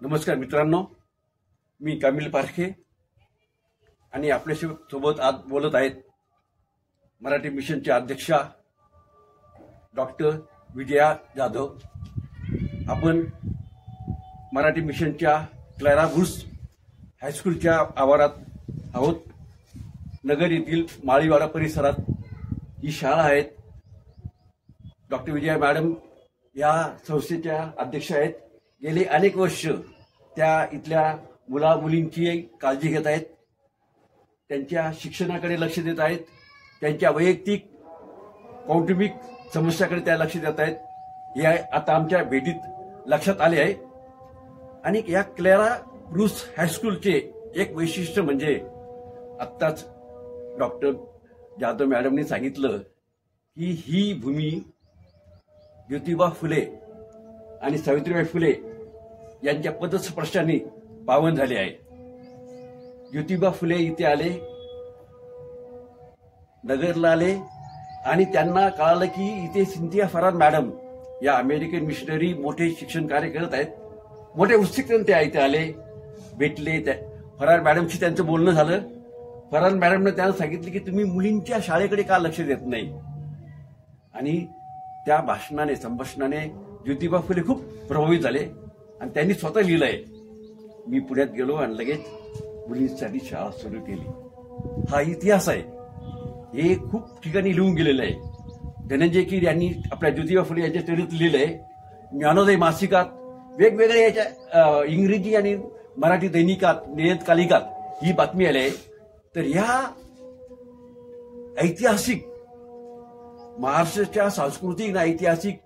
नमस्कार मित्रांनो, मी कामिल पारखे आणि आपल्यासोबत आज बोलत आहेत मराठी मिशनच्या अध्यक्षा डॉक्टर विजया जाधव। आपण मराठी मिशनच्या क्लारा बुर्स हायस्कूलच्या आवारात आहोत। नगर येथील माळीवाडा परिसरात ही शाळा आहे। डॉक्टर विजया मॅडम या संस्थेच्या अध्यक्ष आहेत। गेले अनेक वर्ष त्या इथल्या मुला मुलींची काळजी घेत आहेत, त्यांच्या शिक्षणाकडे लक्ष देत आहेत, त्यांच्या वैयक्तिक कौटुंबिक समस्याकडे त्या लक्ष देत आहेत। हे आता आमच्या भेटीत लक्षात आले आहे। आणि या क्लारा बुर्स हायस्कूलचे एक वैशिष्ट्य म्हणजे आत्ताच डॉक्टर जाधव मॅडमने सांगितलं की ही भूमी ज्योतिबा फुले आणि सावित्रीबाई फुले यांच्या पदस्पर्शाने पावन झाले आहे। ज्योतिबा फुले इथे आले, नगरला आले आणि त्यांना कळालं की इथे सिंथिया फरार मॅडम या अमेरिकन मिशनरी मोठे शिक्षण कार्य करत आहेत। मोठ्या उत्सुकतेने त्या इथे आले, भेटले। फरार मॅडमशी त्यांचं बोलणं झालं। फरार मॅडमने त्यांना सांगितलं की तुम्ही मुलींच्या शाळेकडे का लक्ष देत नाही। आणि त्या भाषणाने संभाषणाने ज्योतिबा फुले खूप प्रभावित झाले आणि त्यांनी स्वतः लिहिलंय, मी पुण्यात गेलो आणि लगेच मुलींसाठी शाळा सुरू केली। हा इतिहास आहे, हे खूप ठिकाणी लिहून गेलेलं आहे। धनंजय कीर यांनी आपल्या ज्योतिबा फुले यांच्या चरित्र लिहिलंय। ज्ञानोदय मासिकात वेगवेगळ्या याच्या इंग्रजी आणि मराठी दैनिकात नियतकालिकात ही बातमी आली आहे। तर या ऐतिहासिक महाराष्ट्राच्या सांस्कृतिक आणि ऐतिहासिक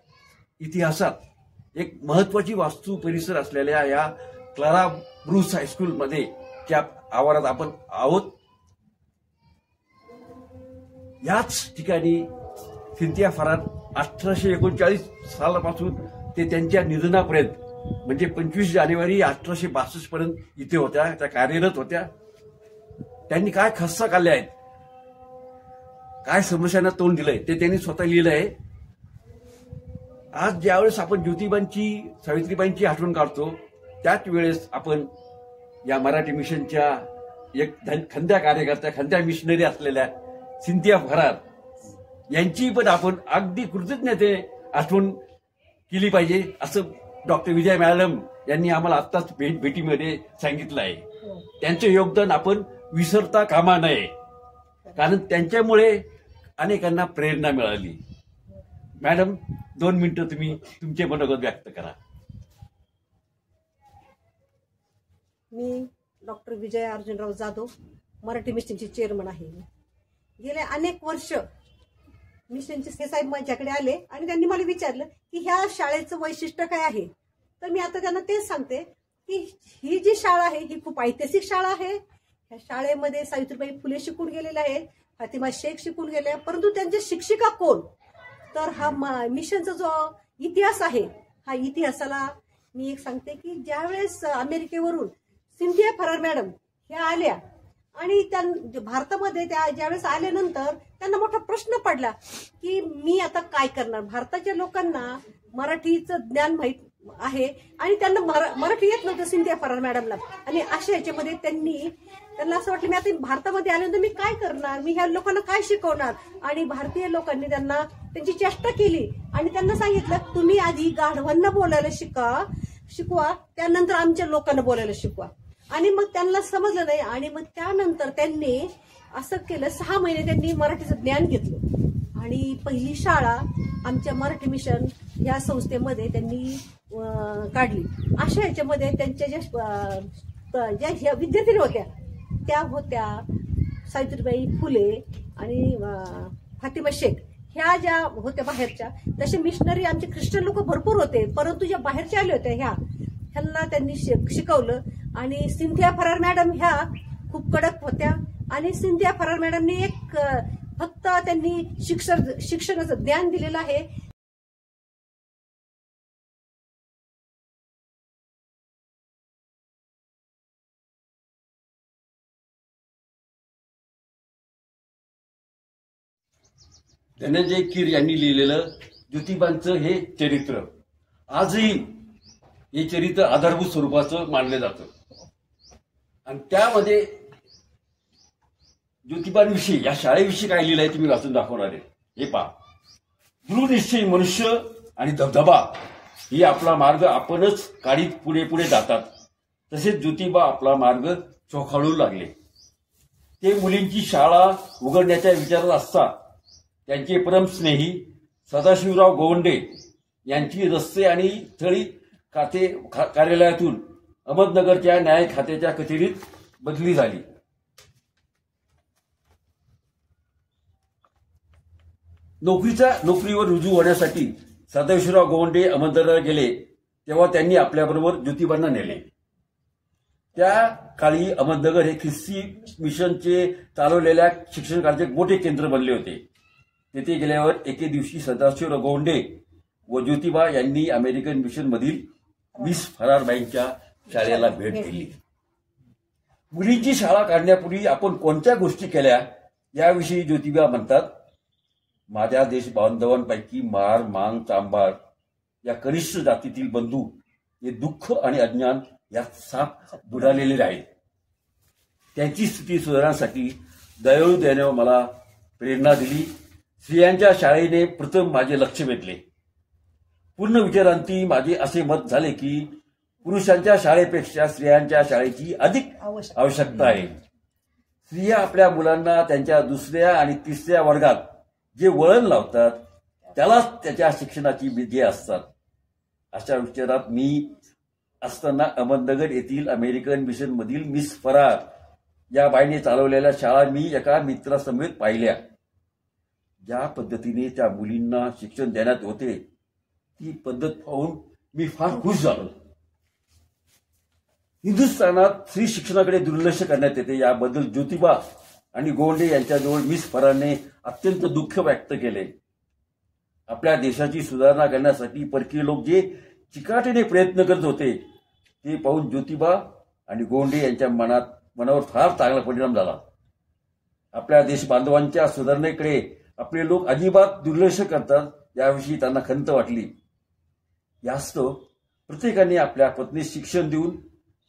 इतिहासात एक महत्वाची वास्तू परिसर असलेल्या या क्लारा बुर्स हायस्कूलमध्ये त्या आवारात आपण आहोत। याच ठिकाणी सिंथिया फरार 1839 सालापासून ते त्यांच्या निधनापर्यंत म्हणजे 25 जानेवारी 1862 पर्यंत इथे होत्या, त्या कार्यरत होत्या। त्यांनी काय खस्सा काढल्या आहेत, काय समस्यांना तोंड दिलंय ते त्यांनी स्वतः लिहिलं आहे। आज ज्यावेळेस आपण ज्योतिबांची सावित्रीबाईंची आठवण काढतो त्याच वेळेस आपण या मराठी मिशनच्या एक खंद्या कार्यकर्त्या, खंद्या मिशनरी असलेल्या सिंथिया फरार यांची पण आपण अगदी कृतज्ञते आठवण केली पाहिजे, असं डॉक्टर विजया मॅडम यांनी आम्हाला आत्ताच भेटीमध्ये सांगितलं आहे। त्यांचे योगदान आपण विसरता कामा नये, कारण त्यांच्यामुळे अनेकांना प्रेरणा मिळाली। मॅडम 2 मिनिटं तुम्ही तुमचे मनोगत व्यक्त करा। मी डॉक्टर विजया अर्जुनराव जाधव, मराठी मिशनची चेअरमन आहे। गेले अनेक वर्ष मिशनचे साहेब माझ्याकडे आले आणि त्यांनी मला विचारलं की ह्या शाळेचं वैशिष्ट्य काय आहे। तर मी आता त्यांना तेच सांगते की ही जी शाळा आहे ही खूप ऐतिहासिक शाळा आहे। ह्या शाळेमध्ये सावित्रीबाई फुले शिकून गेलेल्या आहेत, फातिमा शेख शिकून गेल्या, परंतु त्यांच्या शिक्षिका कोण, तर हा मिशनचा जो इतिहास आहे हा इतिहासाला मी एक सांगते की ज्यावेळेस अमेरिकेवरून सिंथिया फरार मॅडम ह्या आल्या आणि त्या भारतामध्ये त्या ज्यावेळेस आल्यानंतर त्यांना मोठा प्रश्न पडला की मी आता काय करणार। भारताच्या लोकांना मराठीचं ज्ञान माहीत आहे आणि त्यांना मराठी येत नव्हतं सिंथिया फरार मॅडमला। आणि अशा ह्याच्यामध्ये त्यांना असं वाटलं मी आता भारतामध्ये आल्यानंतर मी काय करणार, मी ह्या लोकांना काय शिकवणार। आणि भारतीय लोकांनी त्यांची चेष्टा केली आणि त्यांना सांगितलं तुम्ही आधी गाढवांना बोलायला शिकवा, त्यानंतर आमच्या लोकांना बोलायला शिकवा। आणि मग त्यांना समजलं नाही आणि मग त्यानंतर त्यांनी असं केलं, 6 महिने त्यांनी मराठीचं ज्ञान घेतलं आणि पहिली शाळा आमच्या मराठी मिशन या संस्थेमध्ये त्यांनी काढली। अशा ह्याच्यामध्ये त्यांच्या ज्या विद्यार्थी होत्या त्या होत्या सावित्रीबाई फुले आणि फातिमा शेख, ह्या ज्या होत्या बाहेरच्या। तसे मिशनरी आमचे ख्रिश्चन लोक भरपूर होते, परंतु ज्या बाहेरच्या आल्या होत्या ह्यांना त्यांनी शिकवलं। आणि सिंथिया फरार मॅडम ह्या खूप कडक होत्या आणि सिंथिया फरार मॅडमने फक्त त्यांनी शिक्षणाचं ज्ञान दिलेलं आहे। धनंजय कीर यांनी लिहिलेलं ज्योतिबांचं हे चरित्र आजही हे चरित्र आधारभूत स्वरूपाचं मानलं जातं. आणि त्यामध्ये ज्योतिबांविषयी या शाळेविषयी काय लिहिलं आहे ते मी वाचून दाखवणार आहे. हे पहा, दृढनिश्चयी मनुष्य आणि धबधबा ही आपला मार्ग आपणच काढीत पुढे पुढे जातात. तसेच ज्योतिबा आपला मार्ग चोखाळू लागले. ते मुलींची शाळा उघडण्याच्या विचारात असतात. त्यांचे परमस्नेही सदाशिवराव गोवंडे यांची रस्ते आणि थळी खाते कार्यालयातून अहमदनगरच्या न्याय खात्याच्या कचेरीत बदली झाली. नोकरीवर रुजू होण्यासाठी सदाशिवराव गोवंडे अहमदनगरला गेले तेव्हा त्यांनी आपल्याबरोबर ज्योतिबांना नेले. त्या काळी अहमदनगर हे ख्रिस्ती मिशनचे चालवलेल्या शिक्षणाचे मोठे केंद्र बनले होते. तेथे गेल्यावर एके दिवशी सदाशिवराव गोवंडे व ज्योतिबा यांनी अमेरिकन मिशन मधील मिस फरारबाईंच्या शाळेला भेट दिली. मुलींची शाळा काढण्यापूर्वी आपण कोणत्या गोष्टी केल्या याविषयी ज्योतिबा म्हणतात, माझ्या देश बांधवांपैकी मार, मांग, चांभार या कनिष्ठ जातीतील बंधू हे दुःख आणि अज्ञान यात साप बुडालेले आहेत. त्यांची स्थिती सुधारण्यासाठी दयाळू देण्यावर मला प्रेरणा दिली. स्त्रियांच्या शाळेने प्रथम माझे लक्ष वेधले. पूर्ण विचारांती माझे असे मत झाले की पुरुषांच्या शाळेपेक्षा स्त्रियांच्या शाळेची अधिक आवश्यकता आहे. स्त्रिया आपल्या मुलांना त्यांच्या दुसऱ्या आणि तिसऱ्या वर्गात जे वळण लावतात त्यालाच त्याच्या शिक्षणाची ध्येय असतात. अशा विचारात मी असताना अहमदनगर येथील अमेरिकन मिशन मधील मिस फरार या बाईने चालवलेल्या शाळा मी एका मित्रासमवेत पाहिल्या. ज्या पद्धतीने त्या मुलींना शिक्षण देण्यात होते ती पद्धत पाहून मी फार खुश झालो. हिंदुस्थानात स्त्री शिक्षणाकडे दुर्लक्ष करण्यात येते याबद्दल ज्योतिबा आणि गोवंडे यांच्याजवळ मिस फरारने अत्यंत दुःख व्यक्त केले. आपल्या देशाची सुधारणा करण्यासाठी परकीय लोक जे चिकाटीने प्रयत्न करत होते ते पाहून ज्योतिबा आणि गोवंडे यांच्या मनावर फार चांगला परिणाम झाला. आपल्या देश बांधवांच्या सुधारणेकडे आपले लोक अजिबात दुर्लक्ष करतात याविषयी त्यांना खंत वाटली. यास्तव प्रत्येकाने आपल्या पत्नीस शिक्षण देऊन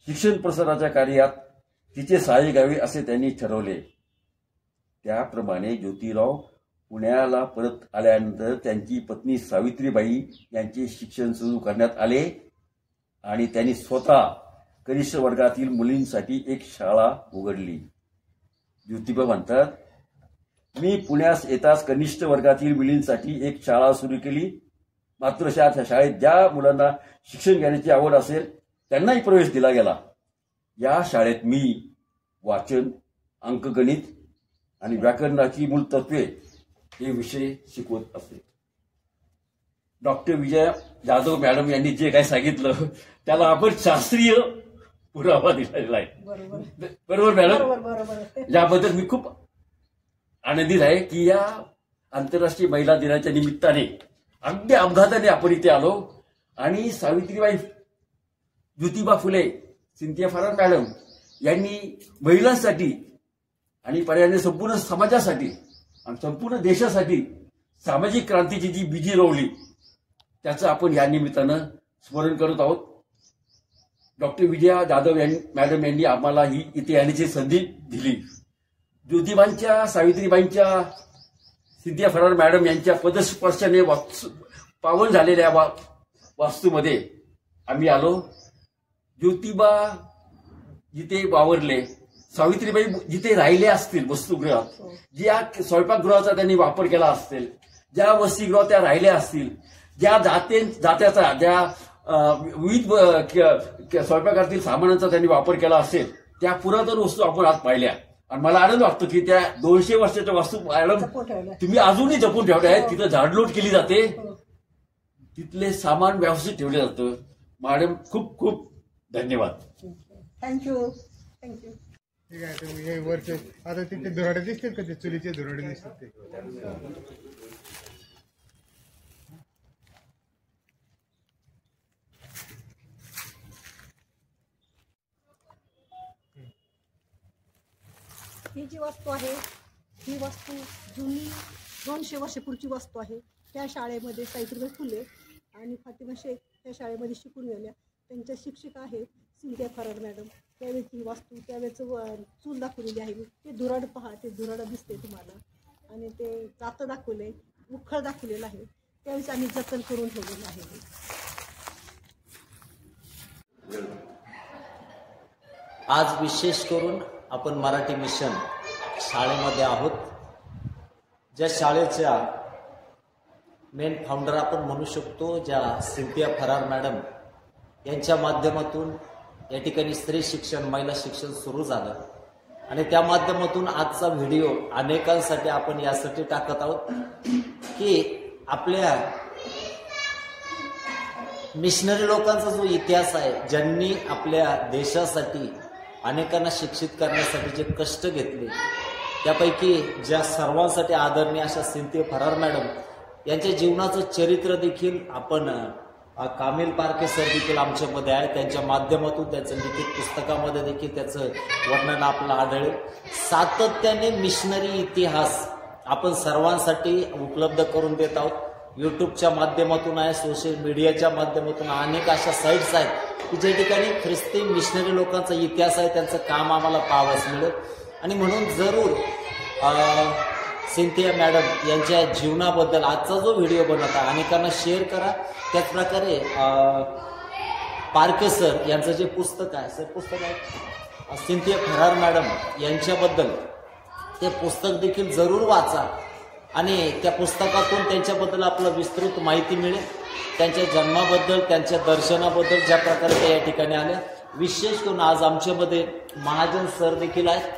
शिक्षण प्रसाराच्या कार्यात तिचे सहाय्य घ्यावे असे त्यांनी ठरवले. त्याप्रमाणे ज्योतिराव पुण्याला परत आल्यानंतर त्यांची पत्नी सावित्रीबाई यांचे शिक्षण सुरू करण्यात आले आणि त्यांनी स्वतः कनिष्ठ वर्गातील मुलींसाठी एक शाळा उघडली. ज्योतिबा म्हणतात, मी पुण्यास येताच कनिष्ठ वर्गातील मुलींसाठी एक शाळा सुरू केली. मात्र त्या शाळेत ज्या मुलांना शिक्षण घेण्याची आवड असेल त्यांनाही प्रवेश दिला गेला. या शाळेत मी वाचन, अंकगणित आणि व्याकरणाची मूळ तत्वे हे विषय शिकवत असे. डॉक्टर विजय जाधव मॅडम यांनी जे काही सांगितलं त्याला आपण शास्त्रीय पुरावा दिलेला आहे. बरोबर मॅडम? याबद्दल मी खूप आनंदित आहे की या आंतरराष्ट्रीय महिला दिनाच्या निमित्ताने अगदी अपघाताने आपण इथे आलो आणि सावित्रीबाई, ज्योतिबा फुले, सिंथिया फरार मॅडम यांनी महिलांसाठी आणि पर्यायाने संपूर्ण समाजासाठी आणि संपूर्ण देशासाठी सामाजिक क्रांतीची जी बीजी रोवली त्याचं आपण या निमित्तानं स्मरण करत आहोत. डॉक्टर विजया जाधव मॅडम यांनी आम्हाला ही इथे येण्याची संधी दिली. ज्योतिबांच्या, सावित्रीबाईंच्या, सिंथिया फरार मॅडम यांच्या पदस्पर्शाने पावन झालेल्या वास्तूमध्ये आम्ही आलो. ज्योतिबा जिथे वावरले, सावित्रीबाई जिथे राहिले असतील वसतिगृहात, ज्या स्वयंपाकगृहाचा त्यांनी वापर केला असेल, ज्या वसतिगृहात त्या राहिल्या असतील, ज्या जात्याचा, ज्या विविध स्वयंपाकातील सामानांचा त्यांनी वापर केला असेल त्या पुरातन वस्तू आपण आज पाहिल्या. आणि मला आनंद वाटतो की त्या 200 वर्षाच्या वस्तू मॅडम तुम्ही अजूनही जपून ठेवल्या आहेत. तिथं झाडलोट केली जाते, तिथले सामान व्यवस्थित ठेवले जातं. मॅडम खूप खूप धन्यवाद. थँक्यू. ठीक आहे. तुम्ही हे वरचे आता तिथे धुराडे दिसतील का? ते चुलीचे धुराडे दिसतात ते. ही जी वस्तू आहे ही वस्तू जुनी 200 वर्षापूर्वीची वस्तू आहे. त्या शाळेमध्ये सावित्रीबाई फुले आणि फातिमा शेख त्या शाळेमध्ये शिकून गेल्या. त्यांच्या शिक्षिका आहेत सिंथिया फरार मॅडम. त्यावेळेची ही वास्तू त्यावेळेचं चूल दाखवलेली आहे. ते धुराड पहा, ते धुराड दिसते तुम्हाला. आणि ते जातं दाखवले, उखळ दाखवलेलं आहे. त्यावेळेस आम्ही जतन करून ठेवलेलं आहे. आज विशेष करून आपण मराठी मिशन शाळेमध्ये आहोत. ज्या शाळेच्या मेन फाउंडर आपण म्हणू शकतो, ज्या सिंथिया फरार मॅडम यांच्या माध्यमातून या ठिकाणी स्त्री शिक्षण, महिला शिक्षण सुरू झालं. आणि त्या माध्यमातून आजचा व्हिडिओ अनेकांसाठी आपण यासाठी टाकत आहोत की आपल्या मिशनरी लोकांचा जो इतिहास आहे, ज्यांनी आपल्या देशासाठी अनेकांना शिक्षित करण्यासाठी जे कष्ट घेतले, त्यापैकी ज्या सर्वांसाठी आदरणीय अशा सिंथिया फरार मॅडम यांच्या जीवनाचं चरित्र देखील आपण कामिल पारखे सर देखील आमच्यामध्ये आहे. त्यांच्या माध्यमातून त्याचं लिखित पुस्तकामध्ये देखील त्याचं वर्णन आपल्याला आढळेल. सातत्याने मिशनरी इतिहास आपण सर्वांसाठी उपलब्ध करून देत आहोत. यूट्यूबच्या माध्यमातून आहे, सोशल मीडियाच्या माध्यमातून अनेक अशा साईट्स आहेत की ज्या ठिकाणी ख्रिस्ती मिशनरी लोकांचा इतिहास आहे, त्यांचं काम आम्हाला पाहावयास मिळेल. आणि म्हणून जरूर सिंथिया मॅडम यांच्या जीवनाबद्दल आजचा जो व्हिडिओ बनवत आहे अनेकांना शेअर करा. त्याचप्रकारे पारखे सर यांचं जे पुस्तक आहे, सर पुस्तक आहे सिंथिया फरार मॅडम यांच्याबद्दल, ते पुस्तक देखील जरूर वाचा. आणि त्या पुस्तकातून त्यांच्याबद्दल आपलं विस्तृत माहिती मिळेल. त्यांच्या जन्माबद्दल, त्यांच्या दर्शनाबद्दल, ज्या प्रकारे ते या ठिकाणी आले. विशेष करून आज आमच्यामध्ये महाजन सर देखील आहेत.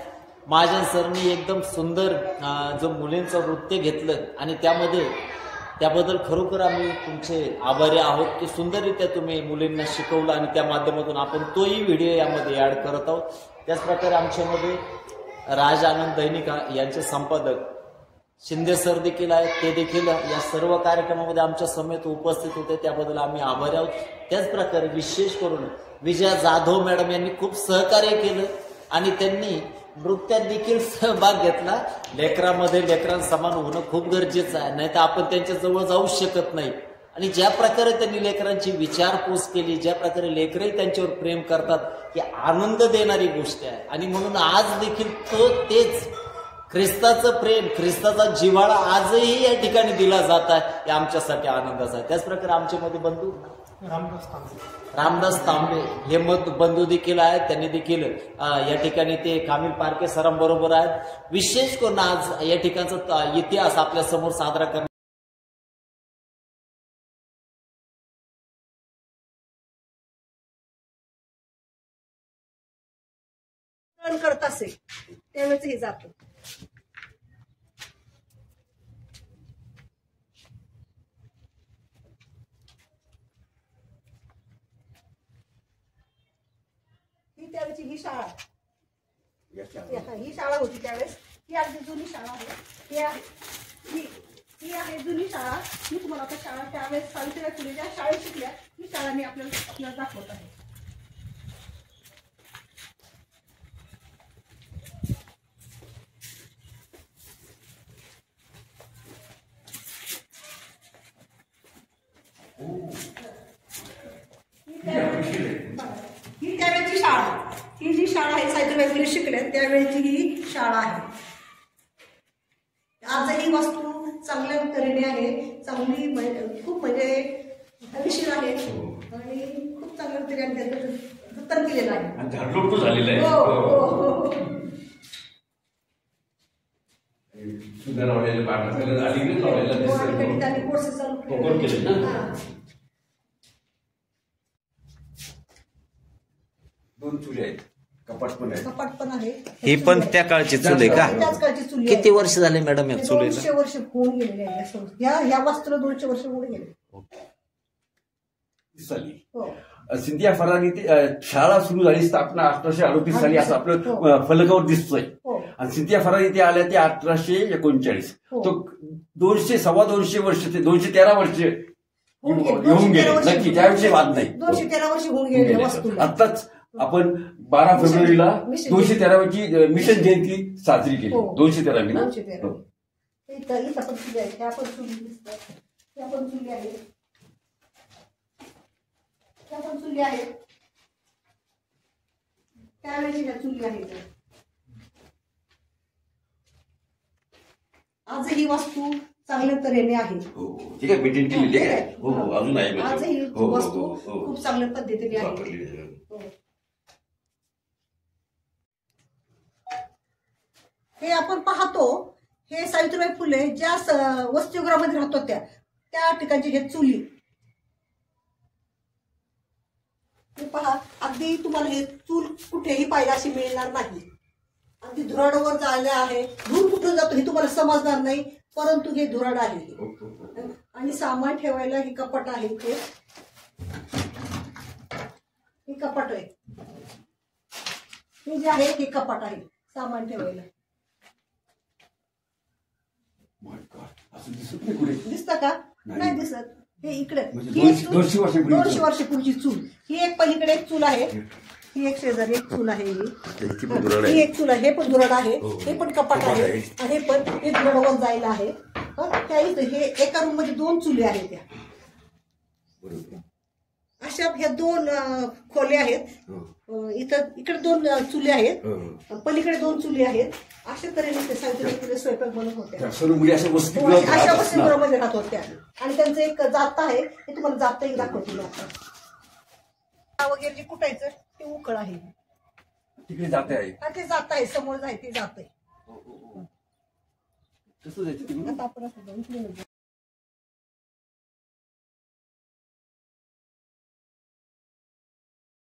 महाजन सरनी एकदम सुंदर जो मुलींचं नृत्य घेतलं आणि त्याबद्दल खरोखर आम्ही तुमचे आभारी आहोत की सुंदररित्या तुम्ही मुलींना शिकवलं आणि त्या माध्यमातून आपण तोही व्हिडिओ यामध्ये ॲड करत आहोत. त्याचप्रकारे आमच्यामध्ये राज आनंद दैनिका यांचे संपादक शिंदे सर देखील आहेत. ते देखील या सर्व कार्यक्रमामध्ये आमच्या समेत उपस्थित होते, त्याबद्दल आम्ही आभारी आहोत. त्याचप्रकारे विशेष करून विजया जाधव मॅडम यांनी खूप सहकार्य केलं आणि त्यांनी नृत्यात देखील सहभाग घेतला. लेकरांसमान होणं खूप गरजेचं आहे, नाही तर आपण त्यांच्या जवळ जाऊ शकत नाही. आणि ज्या प्रकारे त्यांनी लेकरांची विचारपूस केली, ज्या प्रकारे लेकरही त्यांच्यावर प्रेम करतात, ही आनंद देणारी गोष्ट आहे. आणि म्हणून आज देखील तेच ख्रिस्ताचं प्रेम, ख्रिस्ताचा जिव्हाळा आजही या ठिकाणी दिला जात आहे, हे आमच्यासाठी आनंदाचं आहे. त्याचप्रकारे आमच्यामध्ये बंधू रामदास तांबे हे बंधू देखील आहेत. त्यांनी देखील या ठिकाणी ते कामिल पारखे सरांबरोबर आहेत. विशेष करून आज या ठिकाणचा इतिहास आपल्या समोर साजरा करण्यात करत असे त्यावेळेस हे जातं. त्यावेळेची ही शाळा, ही शाळा होती त्यावेळेस. ही अगदी जुनी शाळा आहे. ही आहे जुनी शाळा. मी तुम्हाला आता शाळा त्यावेळेस सावित्रीबाई फुले ज्या शाळेत शिकल्या, ही शाळा मी आपल्याला दाखवत आहे. ही त्यावेळेची शाळा, ही जी शाळा आहे सावित्रीबाई फुले शिकल्या त्यावेळेची ही शाळा आहे. आजही वास्तू चांगल्या तऱ्हेने आहे, चांगली खूप म्हणजे हवेशीर आहे आणि खूप चांगल्या तऱ्हेने जतन केलेलं आहे. झाडलोट झालेलं आहे. सुंदर लावलेलं पाठवलेलं अलीकडे लावलेलं कोर्सेस चालू केले ना. 2 चुली आहेत, कपाट पण आहे. ही पण त्या काळची चूल आहे का? त्याच काळची चुली. किती वर्ष झाले मॅडम या चुलीला? 200 वर्ष होऊन गेलेले आहे. या वास्तूला 200 वर्ष होऊन गेले. सिंथिया फरार शाळा सुरू झाली स्थापना 1838 साली, असं आपलं फलकावर दिसतोय. आणि सिंथिया फरार इथे आल्या ते 1839. तो 200-2.25 वर्ष, ते 213 वर्ष येऊन गेले नक्की, त्याविषयी वाद नाही. 213 वर्ष होऊन गेले वास्तूला. आताच आपण 12 फेब्रुवारीला 213वी मिशन जयंती साजरी केली. 213वी ना. त्या पण चुली आहे. चुली आहेत, त्यावेळेच्या ह्या चुली आहेत. आजही ही वास्तू चांगल्या तऱ्हेने आहे. ठीक आहे, मेंटेन केलेली आहे. हो हो, अजून आहे म्हणजे. आजही ही हो, हो, वस्तू हो, हो. खूप चांगल्या पद्धतीने आहे. वापरलेली आहे. हो. हे आपण पाहतो, हे सावित्रीबाई फुले ज्या वसतिगृहामध्ये राहत होत्या त्या ठिकाणची हे चुली. हे पहा, अगदी तुम्हाला हे चूल कुठेही पाहिजे अशी मिळणार नाही. अगदी धुराडावर झाले आहे. धूर कुठून जातो हे तुम्हाला समजणार नाही, परंतु हे धुराड आहे. आणि सामान ठेवायला हे कपाट आहे. हे कपाट आहे. हे जे आहे हे कपाट आहे सामान ठेवायला. My God, असं दिसत नाही कुठे. दिसतं का? नाही. नाही दिसत. हे इकडे म्हणजे ही एक 200 वर्षापूर्वी. 200 वर्षापूर्वीची चूल. ही एक पलीकडे एक चूल आहे. ही एक शेजारी एक चूल आहे. इतकी पण धुराड ही आहे. एक चूल आहे. हे पण धुराड आहे. हो. हे पण कपाट कपाट आहे. आहे. आणि हे पण हे धुराडावर जायला आहे. त्या इथं हे एका रूम मध्ये 2 चुली आहेत. त्या बरोबर. अशा ह्या 2 खोल्या आहेत. हो. इकडे 2 चुली आहेत. हो. पलीकडे 2 चुली आहेत. अशा तऱ्हेने ते सावित्रीबाई फुले स्वयंपाक बनवत होत्या. त्या सर्व मुली अशा वसतिगृहात अशा राहत असणार. वसतिगृहामध्ये राहत होत्या. आणि त्यांचं एक जात आहे, हे तुम्हाला जातही दाखवते मी आता. वगैरे जे कुटायचं ते उकळ आहे. तिकडे जाते आहे. आणि ते जात आहे, समोर आहे ते जात आहे. कसं जायचं तिकडून? आता आपण असं जाऊन